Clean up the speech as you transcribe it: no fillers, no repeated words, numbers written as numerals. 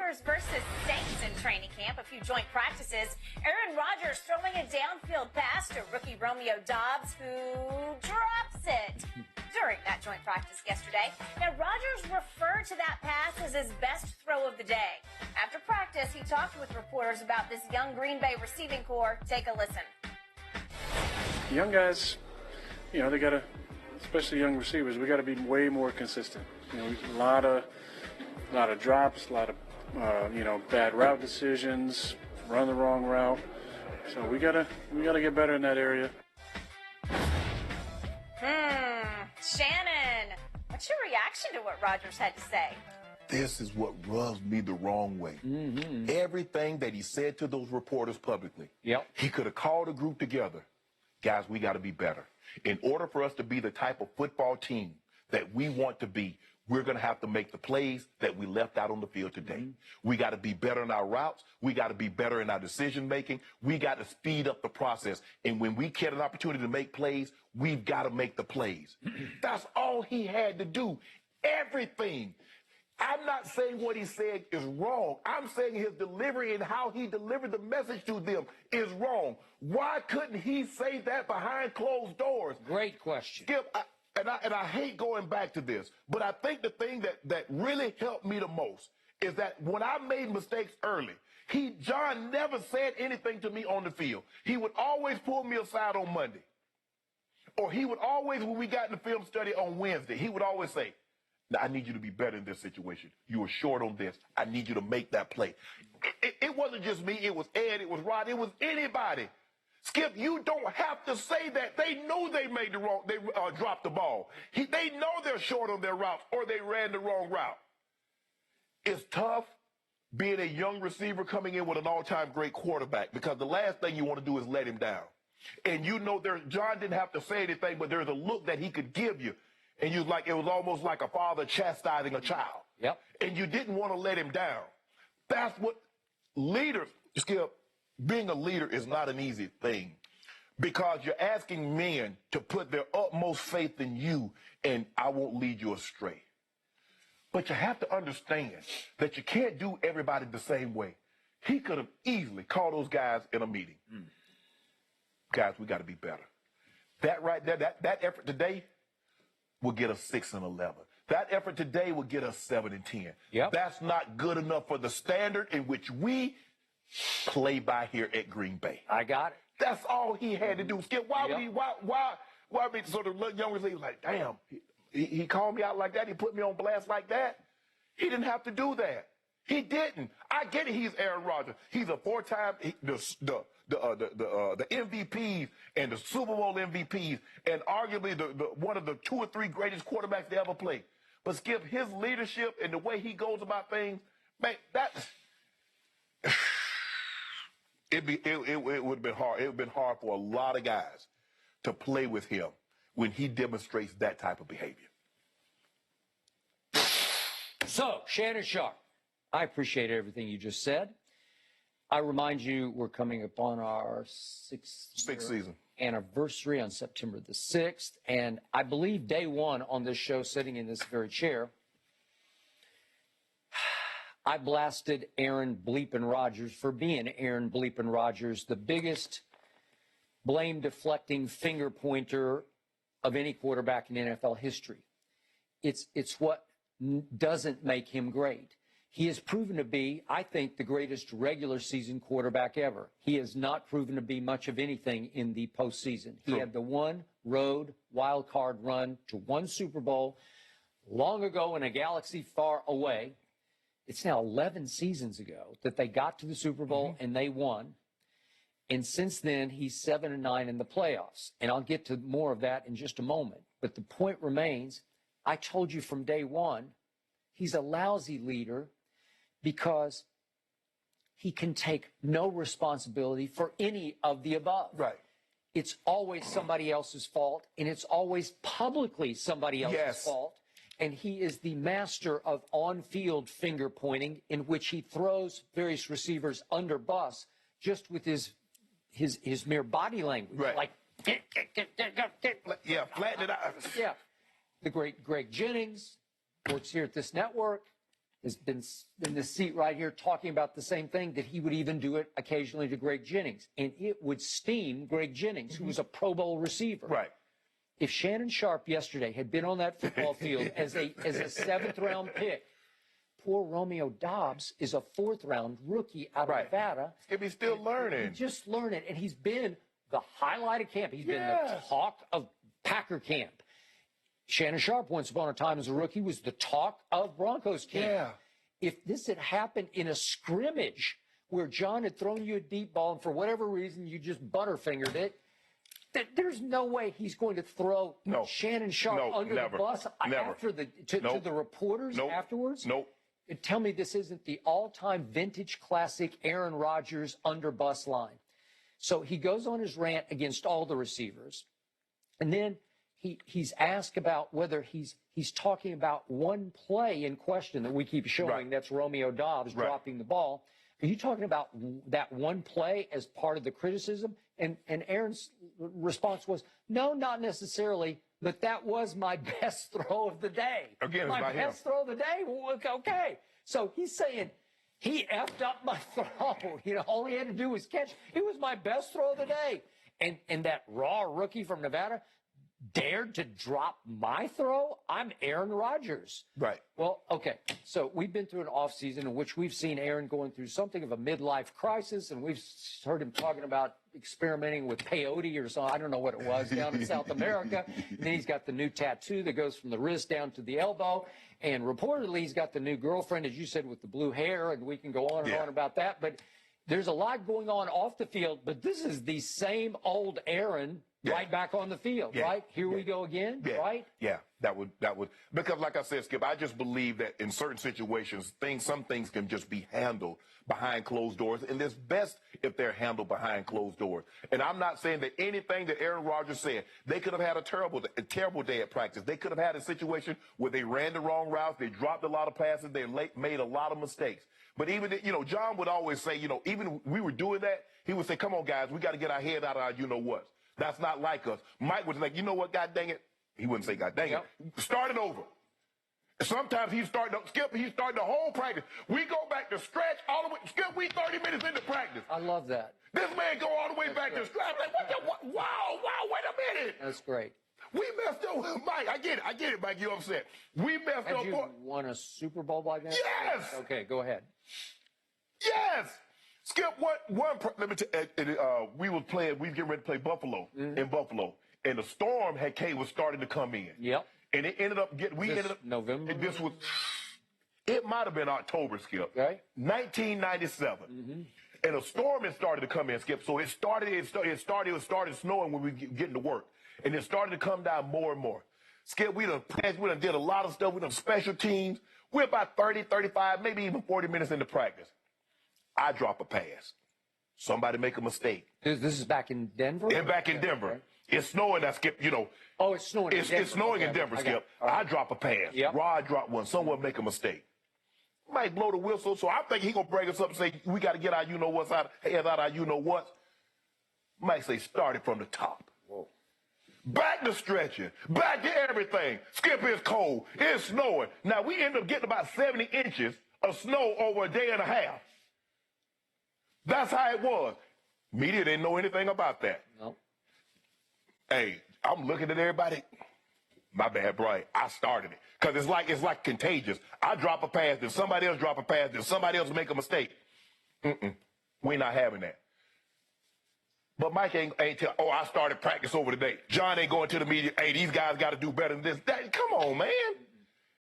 Packers versus Saints in training camp, a few joint practices. Aaron Rodgers throwing a downfield pass to rookie Romeo Doubs, who drops it during that joint practice yesterday. Now, Rodgers referred to that pass as his best throw of the day. After practice, he talked with reporters about this young Green Bay receiving corps. Take a listen. Young guys, you know, they got to, especially young receivers, we got to be way more consistent. You know, a lot of drops, a lot of, bad route decisions, run the wrong route. So we gotta get better in that area. Shannon, what's your reaction to what Rodgers had to say? This is what rubs me the wrong way. Everything that he said to those reporters publicly, he could have called a group together. Guys, we got to be better. In order for us to be the type of football team that we want to be, we're going to have to make the plays that we left out on the field today. We got to be better in our routes. We got to be better in our decision making. We got to speed up the process. And when we get an opportunity to make plays, we've got to make the plays. That's all he had to do. Everything. I'm not saying what he said is wrong. I'm saying his delivery and how he delivered the message to them is wrong. Why couldn't he say that behind closed doors? Great question. Skip, and I hate going back to this, but I think the thing that really helped me the most is that when I made mistakes early, John never said anything to me on the field. He would always pull me aside on Monday. Or he would always, when we got in the film study on Wednesday, he would always say, now, I need you to be better in this situation. You were short on this. I need you to make that play. It wasn't just me. It was Ed. It was Rod. It was anybody. Skip, you don't have to say that. They know they made the wrong, they dropped the ball. They know they're short on their routes or they ran the wrong route. It's tough being a young receiver coming in with an all-time great quarterback because the last thing you want to do is let him down. And you know John didn't have to say anything, but there's a look that he could give you. And it was almost like a father chastising a child. Yep. And you didn't want to let him down. That's what leaders, Skip, being a leader is not an easy thing because you're asking men to put their utmost faith in you and I won't lead you astray. But you have to understand that you can't do everybody the same way. He could have easily called those guys in a meeting. Guys, we got to be better. That right there, that effort today will get us 6-11. That effort today will get us 7-10. Yep. That's not good enough for the standard in which we play by here at Green Bay. I got it. That's all he had to do. Skip, why would he, why be sort of young receiver like, damn, he called me out like that, he put me on blast like that? He didn't have to do that. He didn't. I get it, he's Aaron Rodgers. He's a four-time, the MVPs and the Super Bowl MVPs and arguably one of the 2 or 3 greatest quarterbacks to ever play. But Skip, his leadership and the way he goes about things, man, it would have been hard. It would have been hard for a lot of guys to play with him when he demonstrates that type of behavior. So, Shannon Sharp, I appreciate everything you just said. I remind you, we're coming upon our sixth season anniversary on September the 6th. And I believe day one on this show, sitting in this very chair, I blasted Aaron Bleepin' Rodgers for being Aaron Bleepin' Rodgers, the biggest blame-deflecting finger pointer of any quarterback in NFL history. It's what doesn't make him great. He has proven to be, I think, the greatest regular season quarterback ever. He has not proven to be much of anything in the postseason. He had the one road wild card run to one Super Bowl long ago in a galaxy far away. It's now 11 seasons ago that they got to the Super Bowl and they won. And since then, he's 7-9 in the playoffs. And I'll get to more of that in just a moment. But the point remains, I told you from day one, he's a lousy leader because he can take no responsibility for any of the above. Right. It's always somebody else's fault, and it's always publicly somebody else's fault. And he is the master of on-field finger pointing, in which he throws various receivers under bus just with his mere body language. Right. Like, yeah, flatten it out. Yeah. The great Greg Jennings works here at this network. has been in the seat right here talking about the same thing, that he would even do it occasionally to Greg Jennings. And it would steam Greg Jennings, who was a Pro Bowl receiver. Right. If Shannon Sharp yesterday had been on that football field as a 7th-round pick, poor Romeo Doubs is a 4th-round rookie out of Nevada. He's still learning. He's just learning, and he's been the highlight of camp. He's been the talk of Packer camp. Shannon Sharp, once upon a time as a rookie, was the talk of Broncos camp. Yeah. If this had happened in a scrimmage where John had thrown you a deep ball and for whatever reason you just butterfingered it, there's no way he's going to throw Shannon Sharp under the bus after to the reporters afterwards. Nope. Tell me this isn't the all-time vintage classic Aaron Rodgers under bus line. So he goes on his rant against all the receivers, and then he's asked about whether he's talking about one play in question that we keep showing. That's Romeo Doubs dropping the ball. Are you talking about that one play as part of the criticism? And Aaron's response was, no, not necessarily, but that was my best throw of the day. Again, my best throw of the day? Okay. So he's saying he effed up my throw. All he had to do was catch. It was my best throw of the day. And that raw rookie from Nevada dared to drop my throw? I'm Aaron Rodgers. Right. Well, okay. So we've been through an offseason in which we've seen Aaron going through something of a midlife crisis, and we've heard him talking about experimenting with peyote or something. I don't know what it was down in South America. And then he's got the new tattoo that goes from the wrist down to the elbow. And reportedly, he's got the new girlfriend, as you said, with the blue hair, and we can go on and on about that. But there's a lot going on off the field, but this is the same old Aaron right back on the field, right? Here we go again, right? Yeah, that would, because like I said, Skip, I just believe that in certain situations, some things can just be handled behind closed doors, and it's best if they're handled behind closed doors. And I'm not saying that anything that Aaron Rodgers said, they could have had a terrible day at practice. They could have had a situation where they ran the wrong routes, they dropped a lot of passes, they made a lot of mistakes. But even, John would always say, even we were doing that, he would say, come on, guys, we got to get our head out of our you-know-what. That's not like us. Mike was like, you know what, God dang it. He wouldn't say, God dang it. Start it over. Sometimes he's starting the whole practice. We go back to stretch all the way. Skip, we 30 minutes into practice. I love that. This man go all the way back to stretch. Like, wow, wait a minute. That's great. We messed up with Mike. I get it, Mike. You're upset. We messed up. Had you won a Super Bowl by then? Yes. Okay, go ahead. Yes. Skip, let me tell you, we were getting ready to play Buffalo in Buffalo, and the storm was starting to come in. Yep. And it ended up November. It might have been October, Skip. Okay. 1997. And a storm had started to come in, Skip. So it started snowing when we getting to work, and it started to come down more and more. Skip, we done did a lot of stuff. We done special teams. We're about 30, 35, maybe even 40 minutes into practice. I drop a pass. Somebody make a mistake. This is back in Denver? Back in Denver. Okay. It's snowing, Skip, Oh, it's snowing in Denver. It's snowing in Denver, Skip. I drop a pass. Yep. Rod drop one. Someone make a mistake. Might blow the whistle, so I'm thinking he going to bring us up and say, we got to get our you-know-what's out our you-know-what's. Might say, start it from the top. Whoa. Back to stretching. Back to everything. Skip, is cold. It's snowing. Now, we end up getting about 70 inches of snow over a day and a half. That's how it was. Media didn't know anything about that. No. Hey, I'm looking at everybody. My bad, Brian. I started it. Because it's like contagious. I drop a pass, then somebody else drop a pass, then somebody else make a mistake. We're not having that. But Mike ain't tell, I started practice over today. John ain't going to the media, hey, these guys got to do better than this. Come on, man.